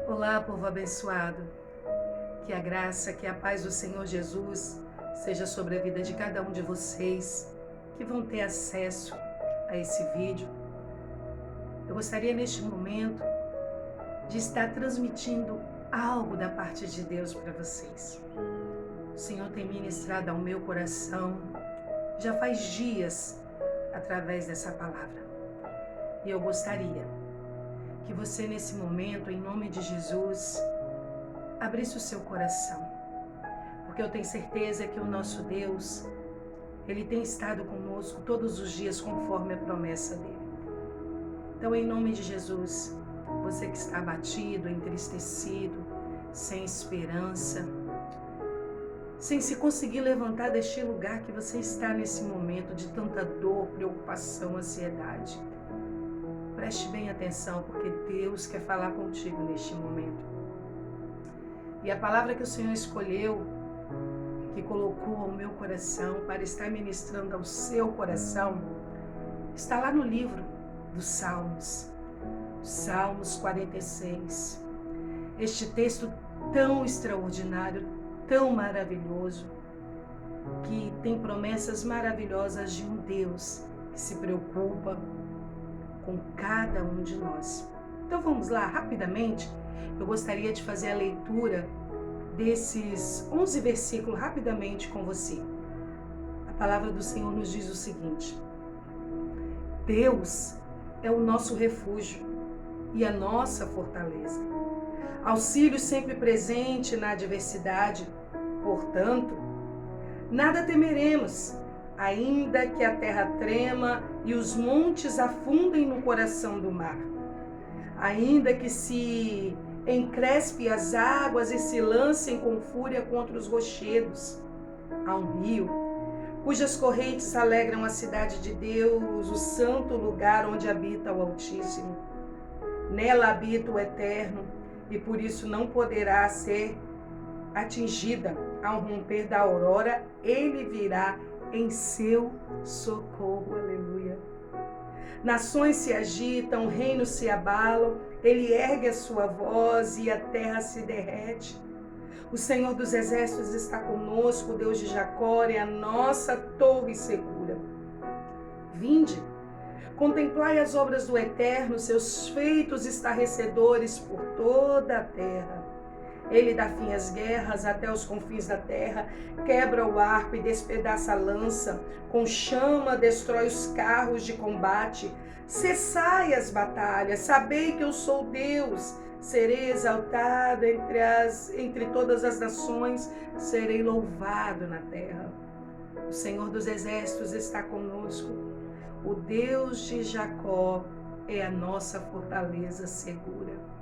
Olá, povo abençoado. Que a graça, que a paz do Senhor Jesus seja sobre a vida de cada um de vocês que vão ter acesso a esse vídeo. Eu gostaria neste momento de estar transmitindo algo da parte de Deus para vocês. O Senhor tem ministrado ao meu coração já faz dias através dessa palavra. E eu gostaria que você nesse momento, em nome de Jesus, abrisse o seu coração, porque eu tenho certeza que o nosso Deus, Ele tem estado conosco todos os dias conforme a promessa dEle. Então, em nome de Jesus, você que está abatido, entristecido, sem esperança, sem se conseguir levantar deste lugar que você está nesse momento de tanta dor, preocupação, ansiedade, preste bem atenção, porque Deus quer falar contigo neste momento. E a palavra que o Senhor escolheu, que colocou ao meu coração para estar ministrando ao seu coração, está lá no livro dos Salmos, Salmos 46. Este texto tão extraordinário, tão maravilhoso, que tem promessas maravilhosas de um Deus que se preocupa com cada um de nós. Então vamos lá, rapidamente. Eu gostaria de fazer a leitura desses 11 versículos rapidamente com você. A palavra do Senhor nos diz o seguinte: Deus é o nosso refúgio e a nossa fortaleza, auxílio sempre presente na adversidade. Portanto, nada temeremos, ainda que a terra trema e os montes afundem no coração do mar, ainda que se encrespe as águas e se lancem com fúria contra os rochedos. Há um rio, cujas correntes alegram a cidade de Deus, o santo lugar onde habita o Altíssimo. Nela habita o Eterno, e por isso não poderá ser atingida. Ao romper da aurora, ele virá em seu socorro. Aleluia. Nações se agitam, reinos se abalam, ele ergue a sua voz e a terra se derrete. O Senhor dos exércitos está conosco, o Deus de Jacó é a nossa torre segura. Vinde, contemplai as obras do Eterno, seus feitos estarrecedores por toda a terra. Ele dá fim às guerras até os confins da terra, quebra o arco e despedaça a lança, com chama destrói os carros de combate. Cessai as batalhas, sabei que eu sou Deus, serei exaltado entre todas as nações, serei louvado na terra. O Senhor dos exércitos está conosco, o Deus de Jacó é a nossa fortaleza segura.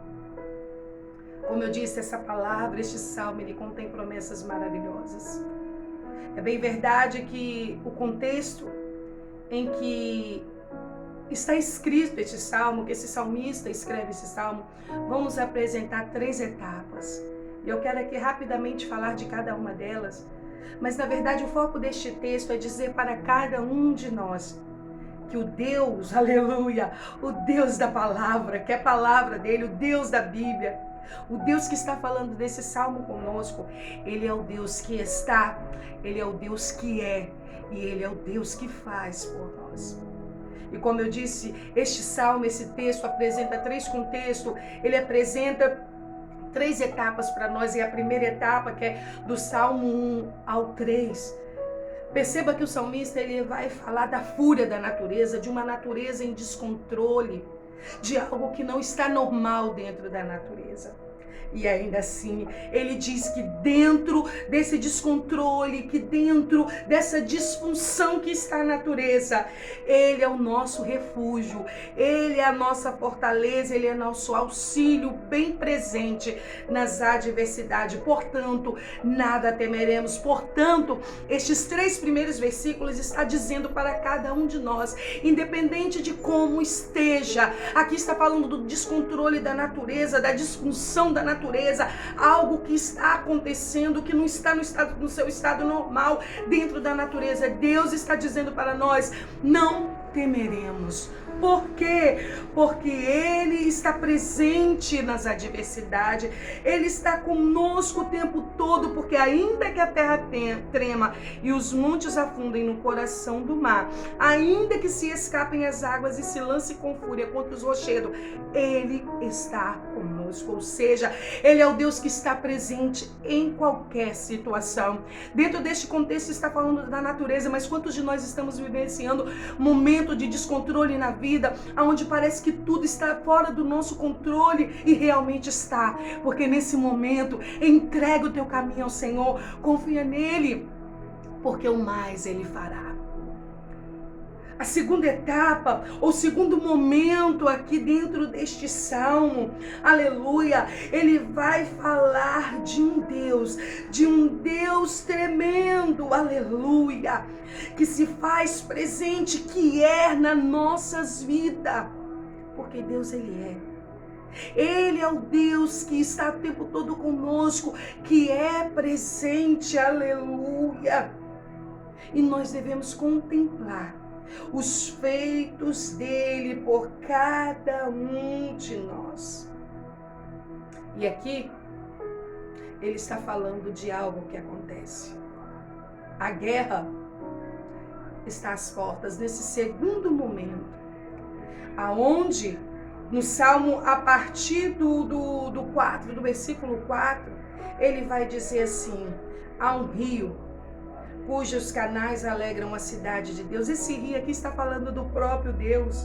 Como eu disse, essa palavra, este salmo, ele contém promessas maravilhosas. É bem verdade que o contexto em que está escrito este salmo, que esse salmista escreve esse salmo, vamos apresentar 3 etapas. E eu quero aqui rapidamente falar de cada uma delas, mas na verdade o foco deste texto é dizer para cada um de nós que o Deus, aleluia, o Deus da palavra, que é a palavra dele, o Deus da Bíblia, o Deus que está falando desse salmo conosco, ele é o Deus que está, ele é o Deus que é, e ele é o Deus que faz por nós. E como eu disse, este salmo, esse texto apresenta 3 contextos, ele apresenta 3 etapas para nós, e a primeira etapa, que é do Salmo 1 ao 3. Perceba que o salmista, ele vai falar da fúria da natureza, de uma natureza em descontrole, de algo que não está normal dentro da natureza. E ainda assim, ele diz que dentro desse descontrole, que dentro dessa disfunção que está na natureza, ele é o nosso refúgio, ele é a nossa fortaleza, ele é nosso auxílio bem presente nas adversidades. Portanto, nada temeremos. Portanto, estes 3 primeiros versículos está dizendo para cada um de nós, independente de como esteja, aqui está falando do descontrole da natureza, da disfunção da natureza, algo que está acontecendo, que não está no seu estado normal dentro da natureza. Deus está dizendo para nós, não temeremos, Por quê? Porque Ele está presente nas adversidades. Ele está conosco o tempo todo, porque ainda que a terra trema e os montes afundem no coração do mar, ainda que se escapem as águas e se lance com fúria contra os rochedos, Ele está conosco. Ou seja, Ele é o Deus que está presente em qualquer situação. Dentro deste contexto está falando da natureza, mas quantos de nós estamos vivenciando momento de descontrole na vida, onde parece que tudo está fora do nosso controle, e realmente está, porque nesse momento entrega o teu caminho ao Senhor, confia nele, porque o mais Ele fará. A segunda etapa, ou segundo momento aqui dentro deste salmo, aleluia, ele vai falar de um Deus tremendo, aleluia, que se faz presente, que é nas nossas vidas, porque Deus Ele é o Deus que está o tempo todo conosco, que é presente, aleluia, e nós devemos contemplar os feitos dele por cada um de nós. E aqui ele está falando de algo que acontece. A guerra está às portas nesse segundo momento, aonde no Salmo, a partir do versículo 4, ele vai dizer assim: há um rio cujos canais alegram a cidade de Deus. Esse rio aqui está falando do próprio Deus,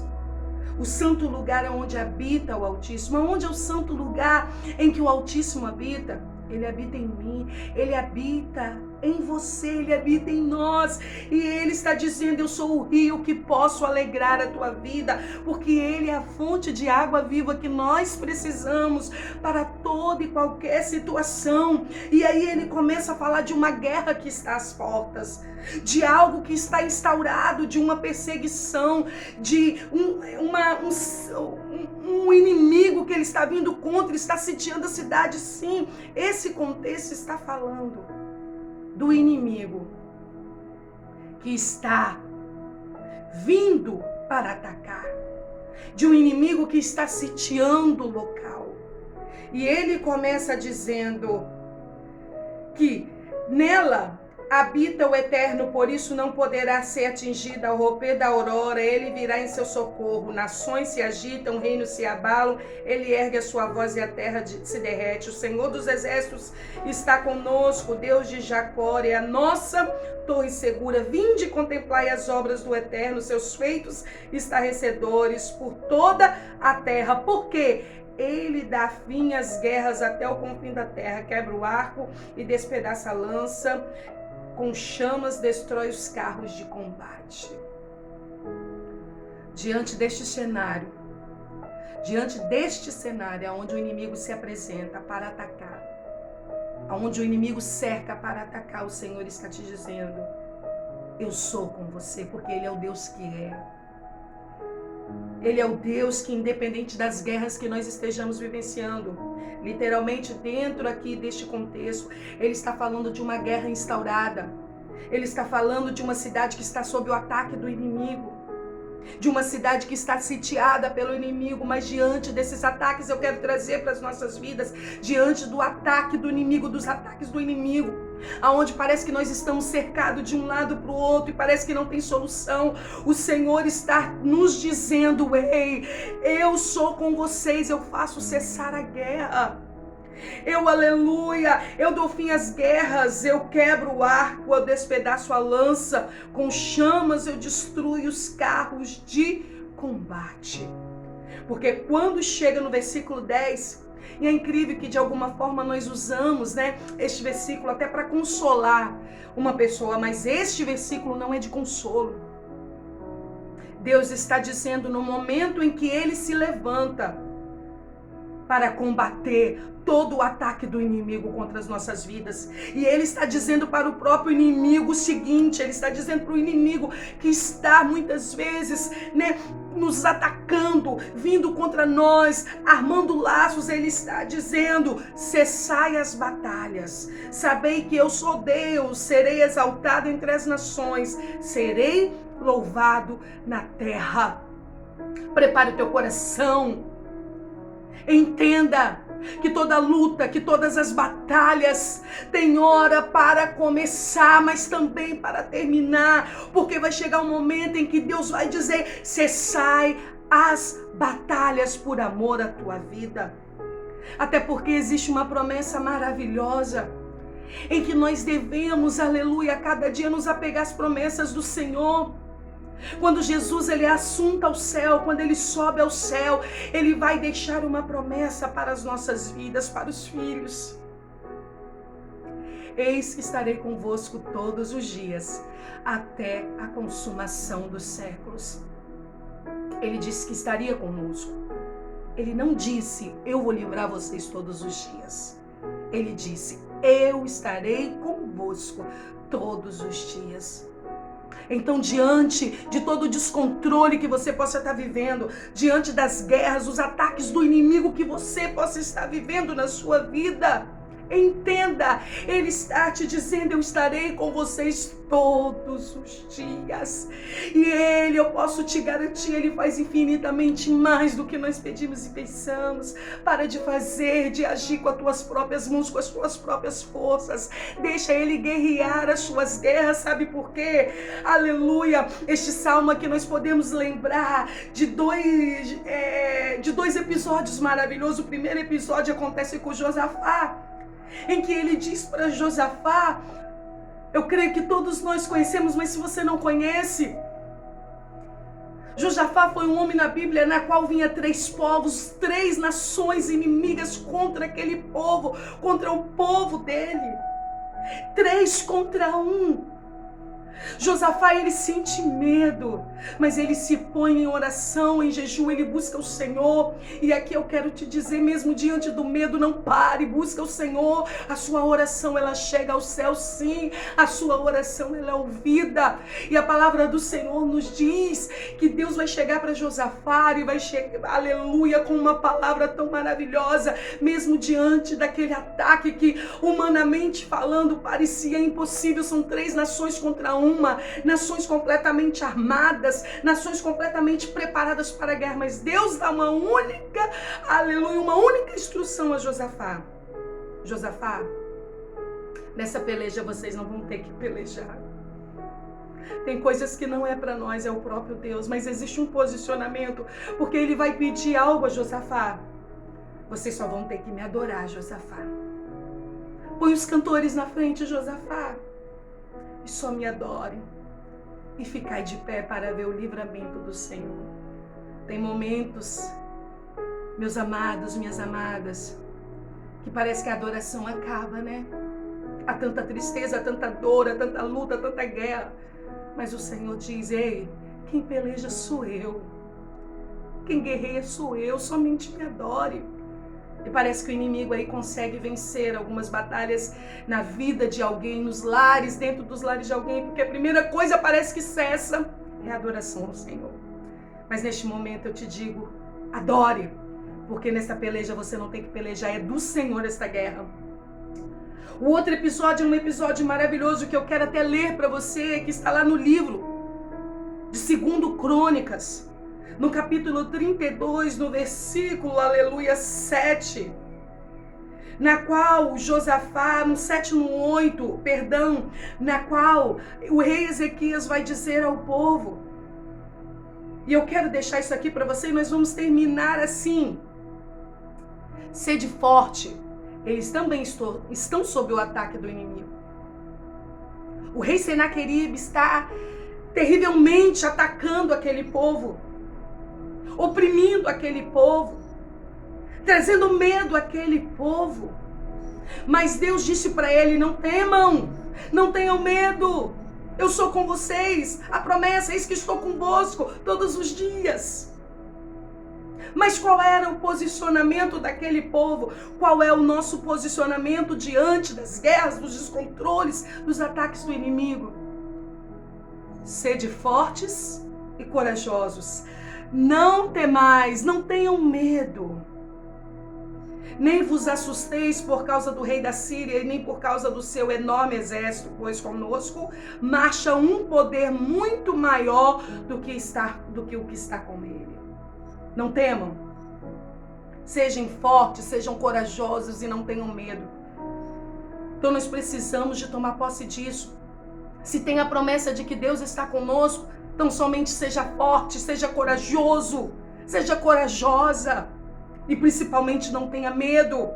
o santo lugar onde habita o Altíssimo. Onde é o santo lugar em que o Altíssimo habita? Ele habita em mim, Ele habita em você, Ele habita em nós, e Ele está dizendo: eu sou o rio que posso alegrar a tua vida, porque Ele é a fonte de água viva que nós precisamos para toda e qualquer situação. E aí ele começa a falar de uma guerra que está às portas, de algo que está instaurado, de uma perseguição, de um inimigo que ele está vindo contra, está sitiando a cidade. Sim, esse contexto está falando do inimigo que está vindo para atacar, de um inimigo que está sitiando o local. E ele começa dizendo que nela habita o Eterno, por isso não poderá ser atingida. Ao romper da aurora, ele virá em seu socorro. Nações se agitam, reinos se abalam, ele ergue a sua voz e a terra se derrete. O Senhor dos exércitos está conosco, Deus de Jacó é a nossa torre segura. Vinde, contemplai as obras do Eterno, seus feitos estarrecedores por toda a terra. Por quê? Ele dá fim às guerras até o confim da terra, quebra o arco e despedaça a lança, com chamas destrói os carros de combate. Diante deste cenário onde o inimigo se apresenta para atacar, onde o inimigo cerca para atacar, o Senhor está te dizendo: eu sou com você, porque Ele é o Deus que é. Ele é o Deus que, independente das guerras que nós estejamos vivenciando, literalmente dentro aqui deste contexto, ele está falando de uma guerra instaurada. Ele está falando de uma cidade que está sob o ataque do inimigo, de uma cidade que está sitiada pelo inimigo. Mas diante desses ataques, eu quero trazer para as nossas vidas, diante do ataque do inimigo, dos ataques do inimigo, aonde parece que nós estamos cercados de um lado para o outro e parece que não tem solução, o Senhor está nos dizendo: ei, eu sou com vocês, eu faço cessar a guerra. Aleluia, eu dou fim às guerras, eu quebro o arco, eu despedaço a lança, com chamas eu destruo os carros de combate. Porque quando chega no versículo 10, e é incrível que de alguma forma nós usamos, este versículo até para consolar uma pessoa, mas este versículo não é de consolo. Deus está dizendo no momento em que Ele se levanta para combater todo o ataque do inimigo contra as nossas vidas. E Ele está dizendo para o próprio inimigo o seguinte: Ele está dizendo para o inimigo que está muitas vezes, nos atacando, vindo contra nós, armando laços. Ele está dizendo: cessai as batalhas, sabei que eu sou Deus, serei exaltado entre as nações, serei louvado na terra. Prepare o teu coração. Entenda que toda luta, que todas as batalhas tem hora para começar, mas também para terminar, porque vai chegar um momento em que Deus vai dizer: cessai as batalhas por amor à tua vida. Até porque existe uma promessa maravilhosa em que nós devemos, aleluia, a cada dia nos apegar às promessas do Senhor. Quando Jesus ele é assunto ao céu, quando ele sobe ao céu, ele vai deixar uma promessa para as nossas vidas, para os filhos. Eis que estarei convosco todos os dias, até a consumação dos séculos. Ele disse que estaria conosco. Ele não disse: eu vou livrar vocês todos os dias. Ele disse: eu estarei convosco todos os dias. Então, diante de todo o descontrole que você possa estar vivendo, diante das guerras, os ataques do inimigo que você possa estar vivendo na sua vida, entenda, Ele está te dizendo: eu estarei com vocês todos os dias. E Ele, eu posso te garantir, Ele faz infinitamente mais do que nós pedimos e pensamos. Para de fazer, de agir com as tuas próprias mãos, com as tuas próprias forças. Deixa Ele guerrear as suas guerras. Sabe por quê? Aleluia! Este salmo aqui nós podemos lembrar de dois episódios maravilhosos. O primeiro episódio acontece com Josafá, em que ele diz para Josafá, eu creio que todos nós conhecemos, mas se você não conhece, Josafá foi um homem na Bíblia na qual vinha 3 povos, 3 nações inimigas contra aquele povo, contra o povo dele. 3 contra 1. Josafá, ele sente medo, mas ele se põe em oração, em jejum, ele busca o Senhor. E aqui eu quero te dizer, mesmo diante do medo, não pare, busca o Senhor. A sua oração, ela chega ao céu, sim. A sua oração, ela é ouvida. E a palavra do Senhor nos diz que Deus vai chegar para Josafá e vai chegar, aleluia, com uma palavra tão maravilhosa, mesmo diante daquele ataque que, humanamente falando, parecia impossível. São 3 nações contra 1. Nações completamente armadas, nações completamente preparadas para a guerra, mas Deus dá uma única, aleluia, uma única instrução a Josafá. Josafá, nessa peleja vocês não vão ter que pelejar. Tem coisas que não é para nós, é o próprio Deus, mas existe um posicionamento, porque Ele vai pedir algo a Josafá. Vocês só vão ter que me adorar, Josafá. Põe os cantores na frente, Josafá. E só me adorem e ficai de pé para ver o livramento do Senhor. Tem momentos, meus amados, minhas amadas, que parece que a adoração acaba, né? Há tanta tristeza, há tanta dor, há tanta luta, há tanta guerra. Mas o Senhor diz: ei, quem peleja sou eu. Quem guerreia sou eu, somente me adore. E parece que o inimigo aí consegue vencer algumas batalhas na vida de alguém, nos lares, dentro dos lares de alguém, porque a primeira coisa parece que cessa é a adoração ao Senhor. Mas neste momento eu te digo, adore, porque nessa peleja você não tem que pelejar, é do Senhor esta guerra. O outro episódio é um episódio maravilhoso que eu quero até ler para você, que está lá no livro de 2 Crônicas. No capítulo 32, no versículo, aleluia, 7, na qual Josafá, no 7 no 8, perdão, na qual o rei Ezequias vai dizer ao povo, e eu quero deixar isso aqui para você, e nós vamos terminar assim: sede forte, eles também estão sob o ataque do inimigo. O rei Senaqueribe está terrivelmente atacando aquele povo, oprimindo aquele povo, trazendo medo àquele povo. Mas Deus disse para ele: não temam, não tenham medo, eu sou com vocês, a promessa, eis que estou convosco todos os dias. Mas qual era o posicionamento daquele povo? Qual é o nosso posicionamento diante das guerras, dos descontroles, dos ataques do inimigo? Sede fortes e corajosos. Não temais, não tenham medo. Nem vos assusteis por causa do rei da Síria, e nem por causa do seu enorme exército, pois conosco marcha um poder muito maior do que o que está com ele. Não temam. Sejam fortes, sejam corajosos e não tenham medo. Então nós precisamos de tomar posse disso. Se tem a promessa de que Deus está conosco, então somente seja forte, seja corajoso, seja corajosa. E principalmente não tenha medo.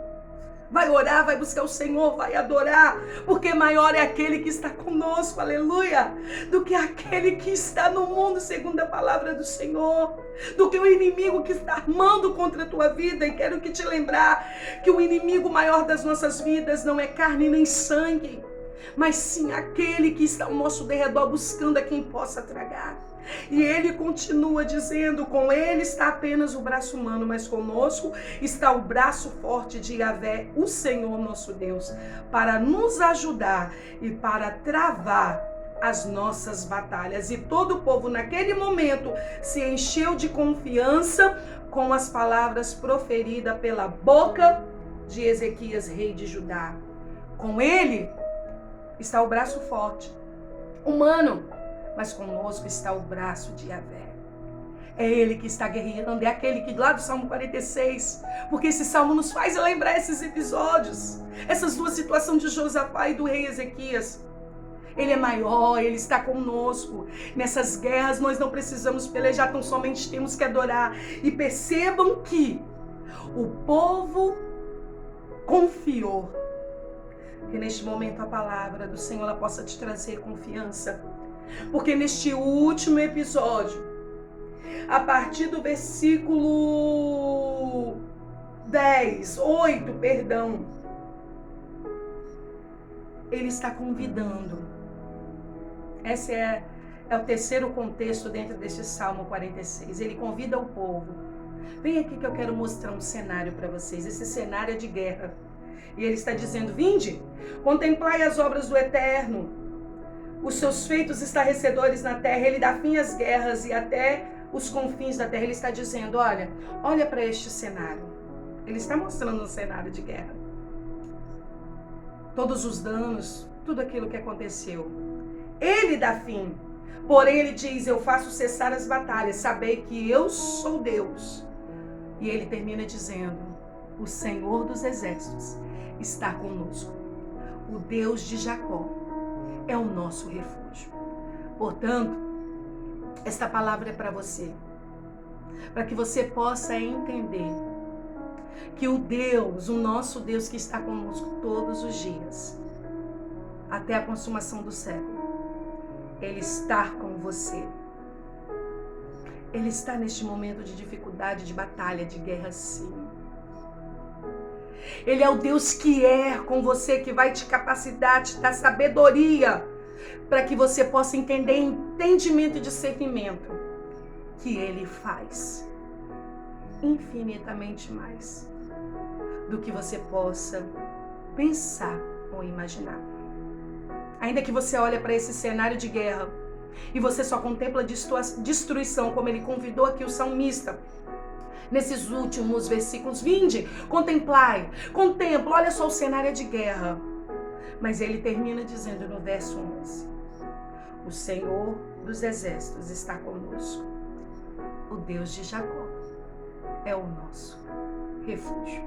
Vai orar, vai buscar o Senhor, vai adorar, porque maior é aquele que está conosco, aleluia, do que aquele que está no mundo, segundo a palavra do Senhor, do que o inimigo que está armando contra a tua vida. E quero que te lembrar que o inimigo maior das nossas vidas não é carne nem sangue, mas sim aquele que está ao nosso derredor buscando a quem possa tragar. E ele continua dizendo: com ele está apenas o braço humano, mas conosco está o braço forte de Yahvé, o Senhor nosso Deus, para nos ajudar e para travar as nossas batalhas. E todo o povo naquele momento se encheu de confiança com as palavras proferidas pela boca de Ezequias, rei de Judá. Com ele está o braço forte, humano, mas conosco está o braço de Yahvé. É ele que está guerreando, é aquele que lá do Salmo 46, porque esse salmo nos faz lembrar esses episódios, essas duas situações de Josafá e do rei Ezequias. Ele é maior, ele está conosco. Nessas guerras nós não precisamos pelejar, tão somente temos que adorar. E percebam que o povo confiou. Que neste momento a palavra do Senhor ela possa te trazer confiança. Porque neste último episódio, a partir do versículo 8, ele está convidando. Esse é o terceiro contexto dentro desse Salmo 46. Ele convida o povo. Vem aqui que eu quero mostrar um cenário para vocês. Esse cenário é de guerra. E ele está dizendo: vinde, contemplai as obras do Eterno, os seus feitos estarrecedores na terra. Ele dá fim às guerras e até os confins da terra. Ele está dizendo: olha para este cenário. Ele está mostrando um cenário de guerra. Todos os danos, tudo aquilo que aconteceu. Ele dá fim. Porém ele diz: eu faço cessar as batalhas. Sabei que eu sou Deus. E ele termina dizendo: o Senhor dos exércitos está conosco. O Deus de Jacó é o nosso refúgio. Portanto, esta palavra é para você, para que você possa entender que o Deus, o nosso Deus que está conosco todos os dias, até a consumação do século, Ele está com você. Ele está neste momento de dificuldade, de batalha, de guerra, sim. Ele é o Deus que é com você, que vai te capacitar, te dar sabedoria, para que você possa entender, entendimento e discernimento, que Ele faz infinitamente mais do que você possa pensar ou imaginar. Ainda que você olhe para esse cenário de guerra e você só contempla destruição, como ele convidou aqui o salmista, nesses últimos versículos: vinde, contemplai, contempla, olha só o cenário de guerra. Mas ele termina dizendo no verso 11: o Senhor dos exércitos está conosco. O Deus de Jacó é o nosso refúgio.